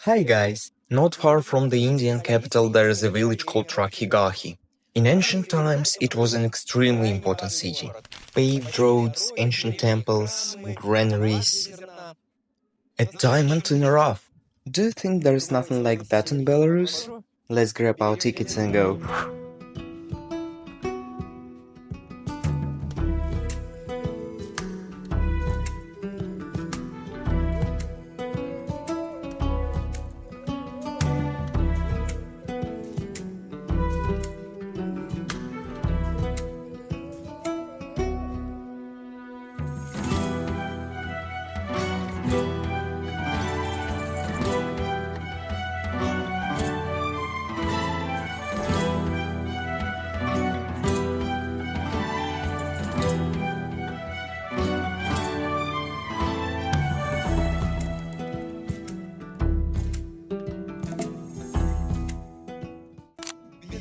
Hi guys! Not far from the Indian capital there is a village called Rakhigahi. In ancient times it was an extremely important city. Paved roads, ancient temples, granaries. A diamond in the rough. Do you think there is nothing like that in Belarus? Let's grab our tickets and go.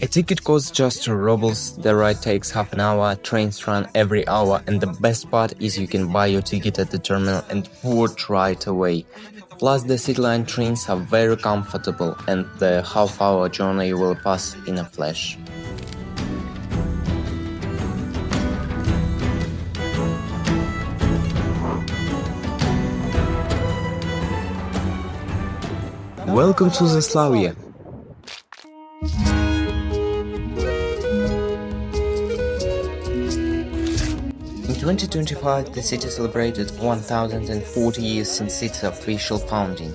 A ticket costs just 2 rubles, the ride takes half an hour, trains run every hour, and the best part is you can buy your ticket at the terminal and board right away. Plus the Cityline trains are very comfortable and the half-hour journey will pass in a flash. Welcome to Zaslawje! In 2025, the city celebrated 1040 years since its official founding.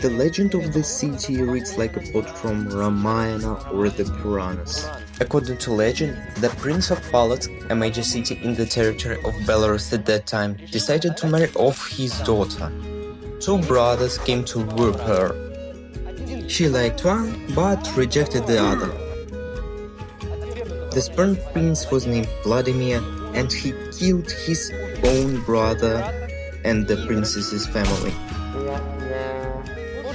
The legend of the city reads like a plot from Ramayana or the Puranas. According to legend, the Prince of Polotsk, a major city in the territory of Belarus at that time, decided to marry off his daughter. 2 brothers came to woo her. She liked one, but rejected the other. The spurned prince was named Vladimir, and he killed his own brother and the princess's family.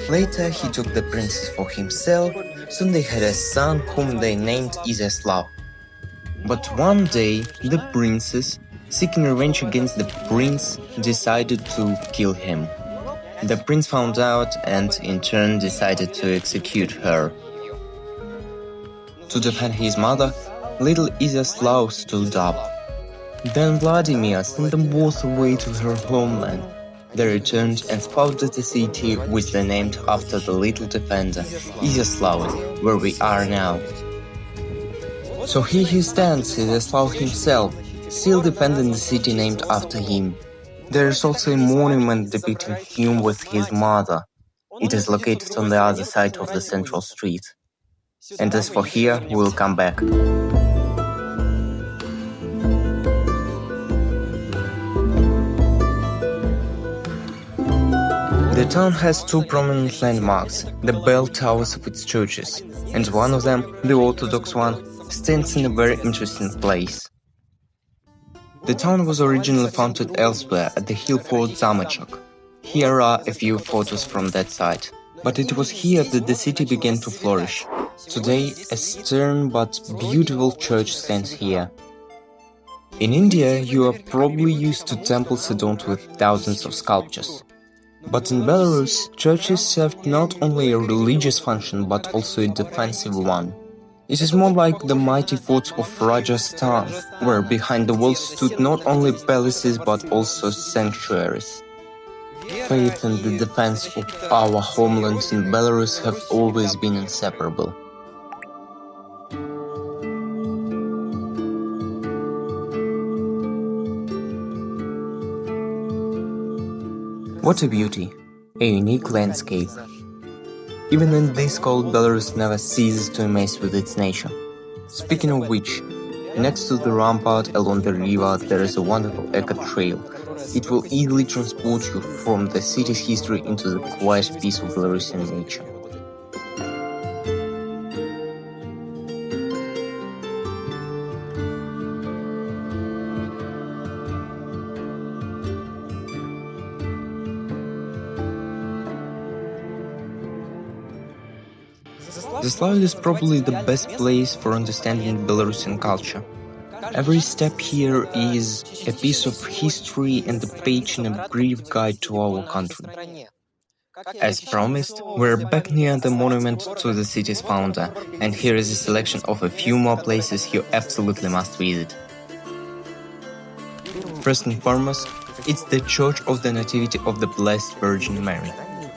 Later he took the princess for himself, soon they had a son whom they named Iziaslaw. But one day the princess, seeking revenge against the prince, decided to kill him. The prince found out and in turn decided to execute her. To defend his mother, little Iziaslaw stood up. Then Vladimir sent them both away to her homeland. They returned and founded the city which they named after the little defender, Iziaslaw, where we are now. So here he stands, Iziaslaw himself, still defending the city named after him. There is also a monument depicting him with his mother. It is located on the other side of the central street. And as for here, we will come back. The town has 2 prominent landmarks, the bell towers of its churches, and one of them, the Orthodox one, stands in a very interesting place. The town was originally founded elsewhere at the hill fort Zamkavaja. Here are a few photos from that site. But it was here that the city began to flourish. Today, a stern but beautiful church stands here. In India, you are probably used to temples adorned with thousands of sculptures. But in Belarus, churches served not only a religious function but also a defensive one. It is more like the mighty forts of Rajasthan, where behind the walls stood not only palaces but also sanctuaries. Faith and the defense of our homeland in Belarus have always been inseparable. What a beauty, a unique landscape. Even in this cold, Belarus never ceases to amaze with its nature. Speaking of which, next to the rampart along the river there is a wonderful eco trail. It will easily transport you from the city's history into the quiet peace of Belarusian nature. Zaslawje is probably the best place for understanding Belarusian culture. Every step here is a piece of history and a page in a brief guide to our country. As promised, we're back near the monument to the city's founder, and here is a selection of a few more places you absolutely must visit. First and foremost, it's the Church of the Nativity of the Blessed Virgin Mary.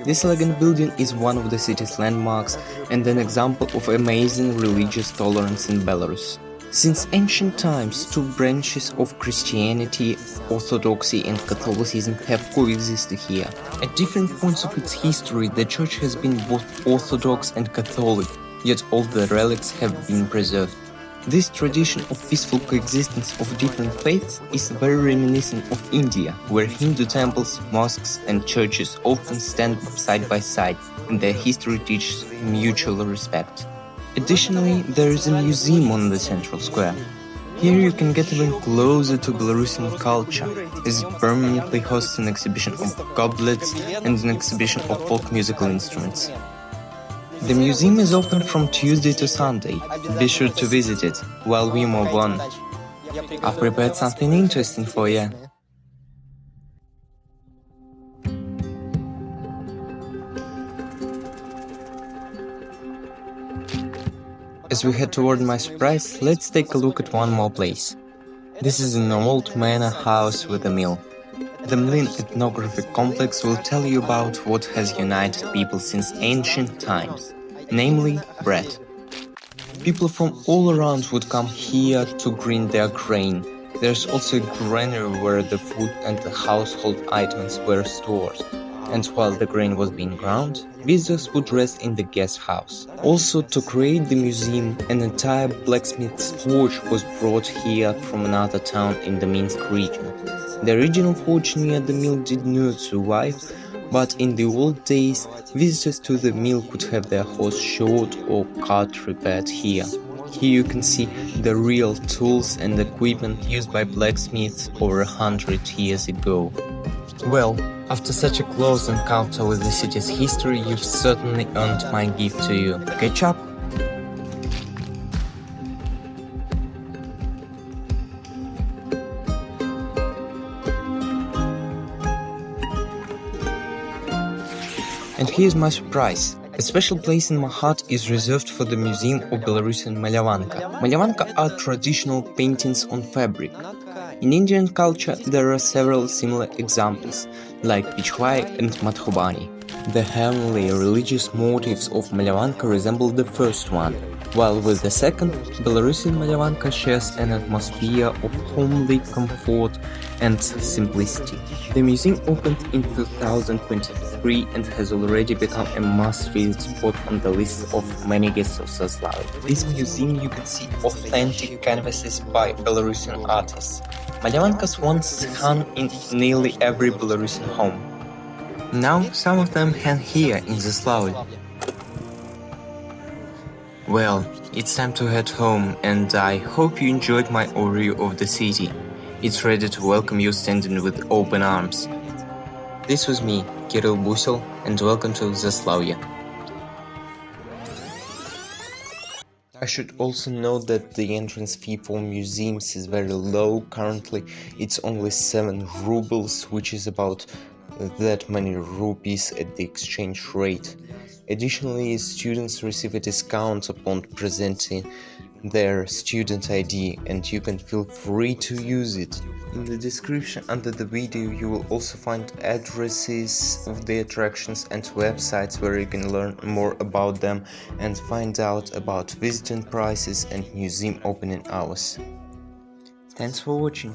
This elegant building is one of the city's landmarks and an example of amazing religious tolerance in Belarus. Since ancient times, two branches of Christianity, Orthodoxy and Catholicism have coexisted here. At different points of its history, the church has been both Orthodox and Catholic, yet all the relics have been preserved. This tradition of peaceful coexistence of different faiths is very reminiscent of India, where Hindu temples, mosques and churches often stand side by side, and their history teaches mutual respect. Additionally, there is a museum on the central square. Here you can get even closer to Belarusian culture, as it permanently hosts an exhibition of goblets and an exhibition of folk musical instruments. The museum is open from Tuesday to Sunday. Be sure to visit it while we move on. I've prepared something interesting for you. As we head toward my surprise, let's take a look at one more place. This is an old manor house with a mill. The Mlyn Ethnographic complex will tell you about what has united people since ancient times, namely bread. People from all around would come here to grind their grain. There's also a granary where the food and the household items were stored. And while the grain was being ground, visitors would rest in the guest house. Also, to create the museum, an entire blacksmith's forge was brought here from another town in the Minsk region. The original forge near the mill did not survive, but in the old days, visitors to the mill could have their horse shod or cart repaired here. Here you can see the real tools and equipment used by blacksmiths over 100 years ago. Well, after such a close encounter with the city's history, you've certainly earned my gift to you. Catch up! And here's my surprise. A special place in my heart is reserved for the Museum of Belarusian Malyavanka. Malyavanka are traditional paintings on fabric. In Indian culture, there are several similar examples, like Pichwai and Madhubani. The heavenly religious motifs of Malyavanka resemble the first one, while with the second, Belarusian Malyavanka shares an atmosphere of homely comfort and simplicity. The museum opened in 2023 and has already become a must-visit spot on the list of many guests of Zaslawje. This museum you can see authentic canvases by Belarusian artists. Malyavankas once hung in nearly every Belarusian home. Now some of them hang here in Zaslawje. Well, it's time to head home, and I hope you enjoyed my overview of the city. It's ready to welcome you standing with open arms. This was me, Kirill Busil, and welcome to Zaslawje. I should also note that the entrance fee for museums is very low. Currently, it's only 7 rubles, which is about that many rupees at the exchange rate. Additionally, students receive a discount upon presenting their student ID, and you can feel free to use it. In the description under the video you will also find addresses of the attractions and websites where you can learn more about them and find out about visiting prices and museum opening hours. Thanks for watching.